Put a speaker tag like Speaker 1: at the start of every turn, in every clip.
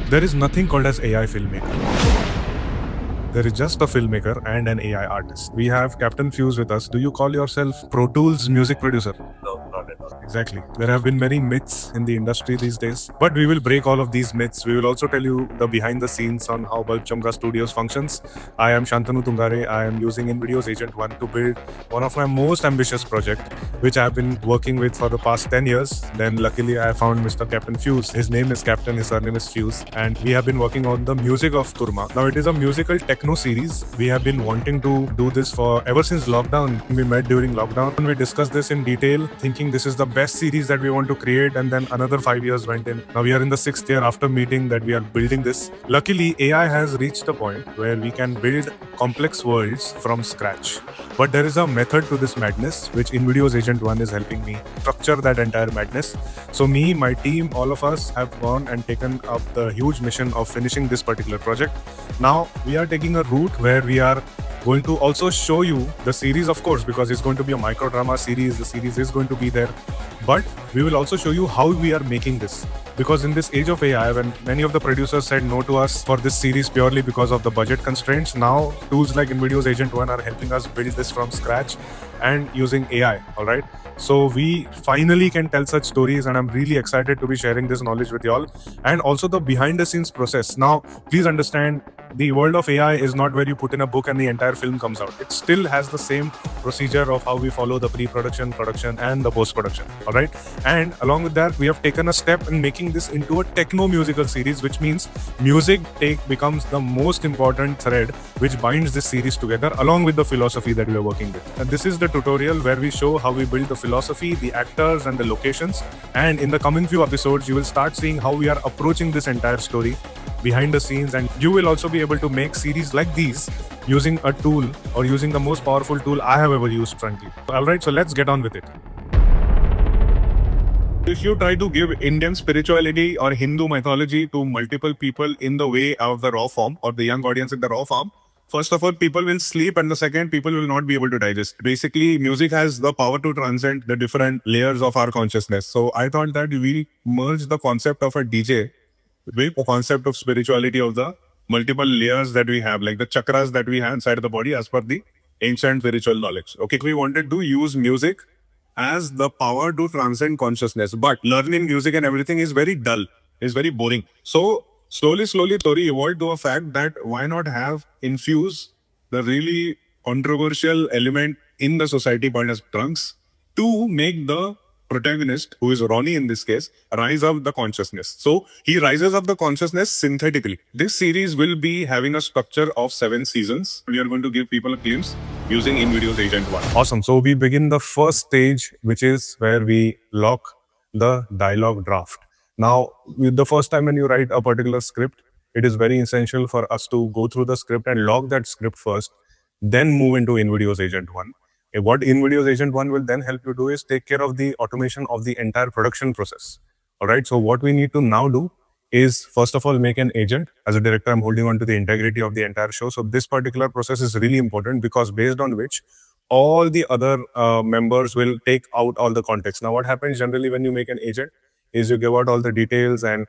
Speaker 1: There is nothing called as AI filmmaker. There is just a filmmaker and an AI artist. We have Captain Fuse with us. Do you call yourself Pro Tools music producer?
Speaker 2: No, not at all.
Speaker 1: Exactly. There have been many myths in the industry these days, but we will break all of these myths. We will also tell you the behind the scenes on how Bulb Chamka Studios functions. I am Shantanu Tungare. I am using InVideo's Agent 1 to build one of my most ambitious projects, which I've been working with for the past 10 years. Then luckily I found Mr. Captain Fuse. His name is Captain, his surname is Fuse. And we have been working on the music of TURMA. Now it is a musical techno series. We have been wanting to do this for ever since lockdown. We met during lockdown and we discussed this in detail, thinking this is the best series that we want to create, and then another 5 years went in. Now we are in the 6th year after meeting that we are building this. Luckily, AI has reached a point where we can build complex worlds from scratch. But there is a method to this madness, which InVideo's Agent 1 is helping me structure that entire madness. So me, my team, all of us have gone and taken up the huge mission of finishing this particular project. Now we are taking a route where we are going to also show you the series, of course, because it's going to be a microdrama series. The series is going to be there, but we will also show you how we are making this. Because in this age of AI, when many of the producers said no to us for this series purely because of the budget constraints, now tools like InVideo's Agent 1 are helping us build this from scratch and using AI, all right? So we finally can tell such stories, and I'm really excited to be sharing this knowledge with y'all. And also the behind the scenes process. Now, please understand, the world of AI is not where you put in a book and the entire film comes out. It still has the same procedure of how we follow the pre-production, production, and the post-production, all right? And along with that, we have taken a step in making this into a techno-musical series, which means music becomes the most important thread which binds this series together, along with the philosophy that we are working with. And this is the tutorial where we show how we build the philosophy, the actors, and the locations. And in the coming few episodes, you will start seeing how we are approaching this entire story behind the scenes, and you will also be able to make series like these using a tool or using the most powerful tool I have ever used, frankly. Alright, so let's get on with it. If you try to give Indian spirituality or Hindu mythology to multiple people in the way of the raw form, or the young audience in the raw form, first of all, people will sleep, and the second, people will not be able to digest. Basically, music has the power to transcend the different layers of our consciousness. So I thought that we merge the concept of a DJ with the concept of spirituality of the multiple layers that we have, like the chakras that we have inside the body as per the ancient spiritual knowledge. Okay, we wanted to use music as the power to transcend consciousness, but learning music and everything is very dull, is very boring. So slowly, Tori evolved to a fact that why not have infuse the really controversial element in the society called as drugs to make the protagonist, who is Ronnie in this case, rise up the consciousness. So he rises up the consciousness synthetically. This series will be having a structure of 7 seasons. We are going to give people a glimpse using InVideo's Agent 1. Awesome. So we begin the first stage, which is where we lock the dialogue draft. Now, the first time when you write a particular script, it is very essential for us to go through the script and log that script first, then move into InVideo's Agent 1. What InVideo's Agent 1 will then help you do is take care of the automation of the entire production process. All right. So what we need to now do is, first of all, make an agent. As a director, I'm holding on to the integrity of the entire show. So this particular process is really important, because based on which all the other members will take out all the context. Now, what happens generally when you make an agent is you give out all the details, and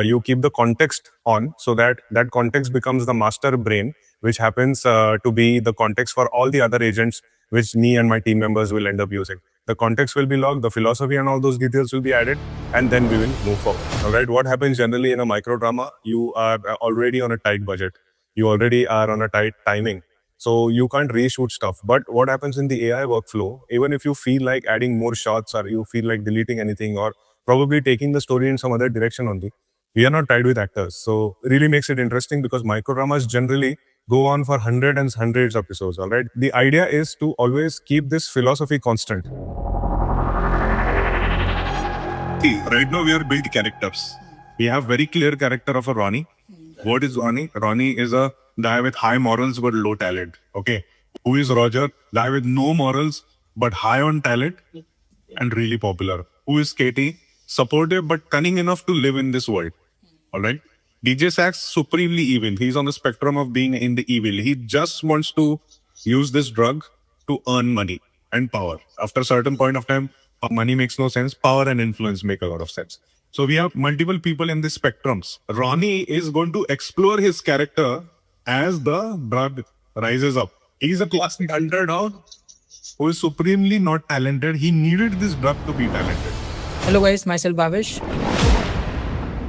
Speaker 1: you keep the context on, so that that context becomes the master brain, which happens to be the context for all the other agents which me and my team members will end up using. The context will be logged, the philosophy and all those details will be added, and then we will move forward. All right. What happens generally in a microdrama? You are already on a tight budget. You already are on a tight timing. So you can't reshoot stuff. But what happens in the AI workflow, even if you feel like adding more shots, or you feel like deleting anything, or probably taking the story in some other direction only, we are not tied with actors. So really makes it interesting, because microdramas generally go on for hundreds and hundreds of episodes, all right? The idea is to always keep this philosophy constant. See, right now we are built characters. We have very clear character of a Ronnie. What is Ronnie? Ronnie is a guy with high morals but low talent. Okay. Who is Roger? Guy with no morals but high on talent and really popular. Who is Katie? Supportive but cunning enough to live in this world. All right. DJ Sax, supremely evil. He's on the spectrum of being in the evil. He just wants to use this drug to earn money and power. After a certain point of time, money makes no sense. Power and influence make a lot of sense. So we have multiple people in the spectrums. Ronnie is going to explore his character as the drug rises up. He's a classic underdog who is supremely not talented. He needed this drug to be talented.
Speaker 2: Hello guys, myself Bhavesh.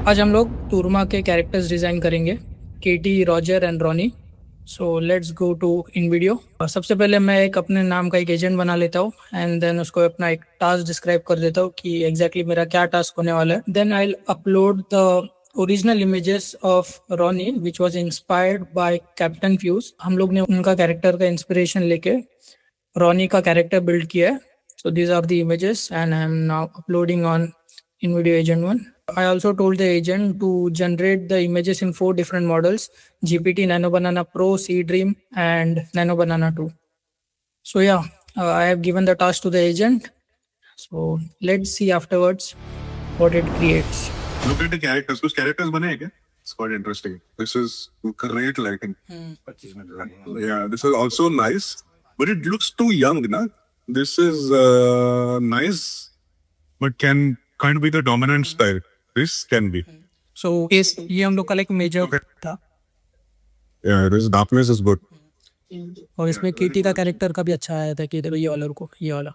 Speaker 2: आज हम लोग टूरमा के characters design करेंगे, Katie, Roger and Ronnie. So let's go टू इन video. सबसे पहले मैं एक अपने नाम का एक एजेंट बना लेता हूँ एंड देन उसको अपना एक टास्क डिस्क्राइब कर देता हूँ कि एग्जैक्टली मेरा क्या टास्क होने वाला है। Then I upload the original images of Ronnie which was inspired by Captain Fuse. हम लोग ने उनका कैरेक्टर का इंस्पिरेशन लेके रॉनी का कैरेक्टर बिल्ड किया है। So these are the images and I am now uploading on InVideo Agent 1. I also told the agent to generate the images in 4 different models: GPT, Nano Banana Pro, C Dream and Nano Banana 2. So yeah, I have given the task to the agent. So let's see afterwards what it creates.
Speaker 1: Look at the characters. Which characters bane hai kya? It's quite interesting. This is great lighting. Yeah, this is also nice, but it looks too young, na? This is nice, but can kind of be the dominant style. This can be.
Speaker 2: So इस ये हम लोग का like major था
Speaker 1: Yeah, this darkness is good.
Speaker 2: और इसमें केटी का character का भी अच्छा आया था कि देखो ये वाला रुको ये वाला।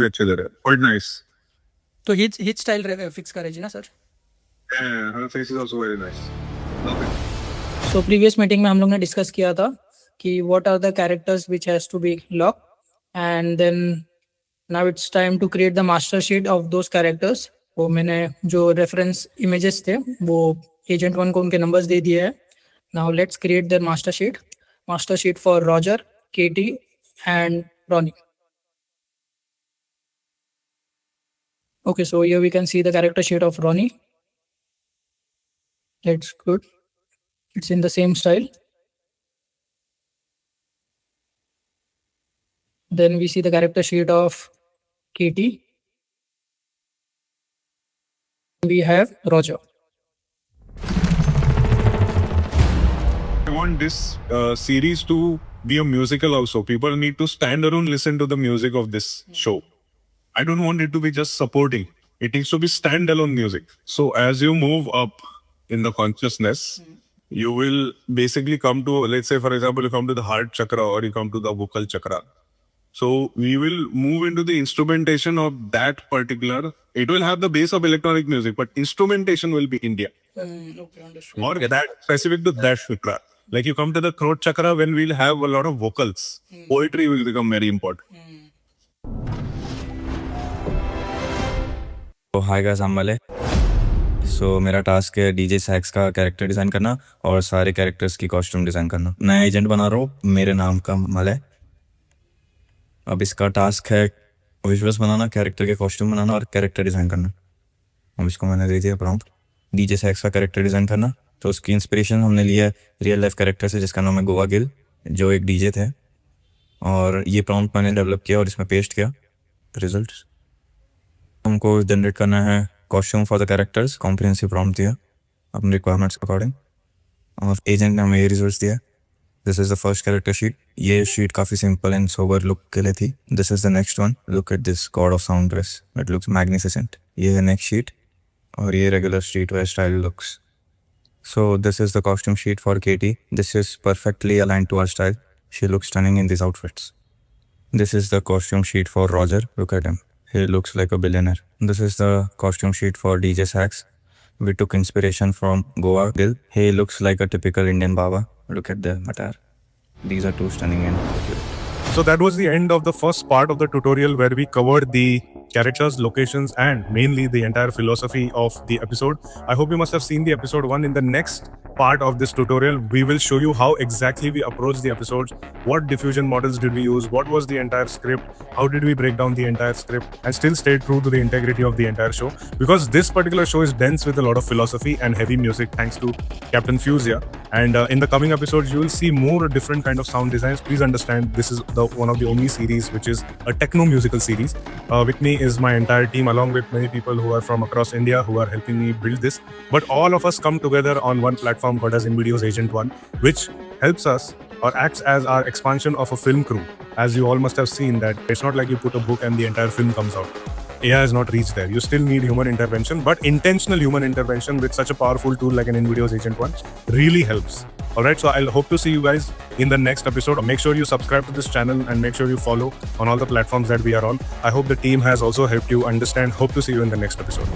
Speaker 1: अच्छे दे रहे हैं. Quite nice.
Speaker 2: तो हिट स्टाइल फिक्स करेगी ना सर?
Speaker 1: Yeah, her face is also very nice. Love it.
Speaker 2: So previous meeting में हम लोग ने डिस्कस किया था कि what are the characters which has to be lock and then now it's time to create the master sheet of those characters. वो मैंने जो रेफरेंस इमेजेस थे वो एजेंट 1 को उनके नंबर्स दे दिए हैं। Now let's create the master sheet for Roger, Katie and Ronnie. Okay, so here we can see the character sheet of Ronnie. That's good. It's in the same style. Then we see the character sheet of Katie. We have Roger.
Speaker 1: I want this series to be a musical also. People need to stand around, listen to the music of this show. I don't want it to be just supporting. It needs to be standalone music. So as you move up in the consciousness, you will basically come to, let's say, for example, you come to the heart chakra or you come to the vocal chakra. So we will move into the instrumentation of that particular. It will have the base of electronic music, but instrumentation will be India.
Speaker 2: Okay, understood.
Speaker 1: Or that specific to that chakra. Like you come to the throat chakra when we'll have a lot of vocals. Poetry will become very important.
Speaker 3: तो hi guys, I'm मले। सो मेरा task है DJ सैक्स का character design करना और सारे characters की costume design करना। नया एजेंट बना रहा हूँ, मेरे नाम का मले। अब इसका टास्क है विजुअल्स बनाना, कैरेक्टर के कॉस्ट्यूम बनाना और कैरेक्टर डिज़ाइन करना। अब इसको मैंने दे दिया प्रॉम्प्ट, डीजे सैक्स का कैरेक्टर डिज़ाइन करना। तो उसकी इंस्पिरेशन हमने लिया है रियल लाइफ कैरेक्टर से जिसका नाम है गोवा गिल, जो एक डीजे थे। और ये प्रॉम्प्ट मैंने डेवलप किया और इसमें पेस्ट किया रिजल्ट्स। हमको जनरेट करना है costume for the characters, comprehensive prompt दिया अपने रिक्वायरमेंट्स के अकॉर्डिंग और एजेंट ने हमें ये रिजल्ट्स दिया। This is the first character sheet. ये शीट काफ़ी सिंपल एंड सोबर लुक के लिए थी। This is the next one. Look at this god of sound dress, it looks magnificent. ये है नेक्स्ट शीट और ये regular street wear style looks. So this is the costume sheet for Katie. This is perfectly aligned to our style. She looks stunning in this outfits. This is the costume sheet for Roger. Look at him. He looks like a billionaire. This is the costume sheet for DJ Sax. We took inspiration from Goa Gill. He looks like a typical Indian Baba. Look at the attire. These are two stunning and
Speaker 1: So that was the end of the first part of the tutorial where we covered the characters, locations, and mainly the entire philosophy of the episode. I hope you must have seen the episode 1. In the next part of this tutorial, we will show you how exactly we approach the episodes, what diffusion models did we use, what was the entire script, how did we break down the entire script, and still stay true to the integrity of the entire show. Because this particular show is dense with a lot of philosophy and heavy music thanks to Captain Fusia. And in the coming episodes, you will see more different kind of sound designs. Please understand, this is one of the only series which is a techno-musical series. With me Ronnie is my entire team, along with many people who are from across India who are helping me build this. But all of us come together on one platform called as InVideo's Agent One, which helps us or acts as our expansion of a film crew. As you all must have seen, that it's not like you put a book and the entire film comes out. AI has not reached there. You still need human intervention, but intentional human intervention with such a powerful tool like an InVideo's Agent One really helps. Alright, so I'll hope to see you guys in the next episode. Make sure you subscribe to this channel and make sure you follow on all the platforms that we are on. I hope the team has also helped you understand. Hope to see you in the next episode.